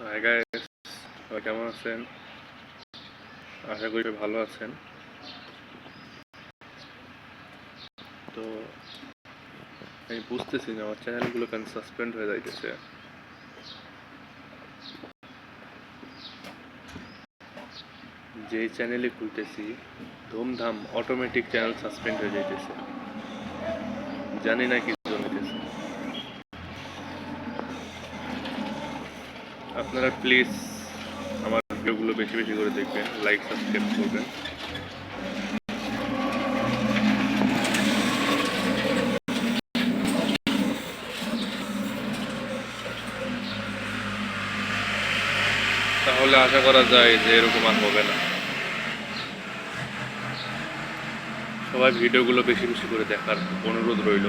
Hi guys, সবাই কেমন আছেন? আশা করি ভালো আছেন। তো আমি বুঝতেছি না আমার চ্যানেলগুলো কেন সাসপেন্ড হয়ে যাইতেছে। যেই চ্যানেলে খুলতেছি ধুমধাম অটোমেটিক চ্যানেল সাসপেন্ড হয়ে যাইতেছে, জানি না কি জন্য হইতেছে। আপনারা প্লিজ আমার ভিডিওগুলো বেশি বেশি করে দেখবেন, লাইক সাবস্ক্রাইব করবেন। তাহলে আশা করা যায় যে এরকম আর হবে না। সবাই ভিডিওগুলো বেশি বেশি করে দেখার অনুরোধ রইল।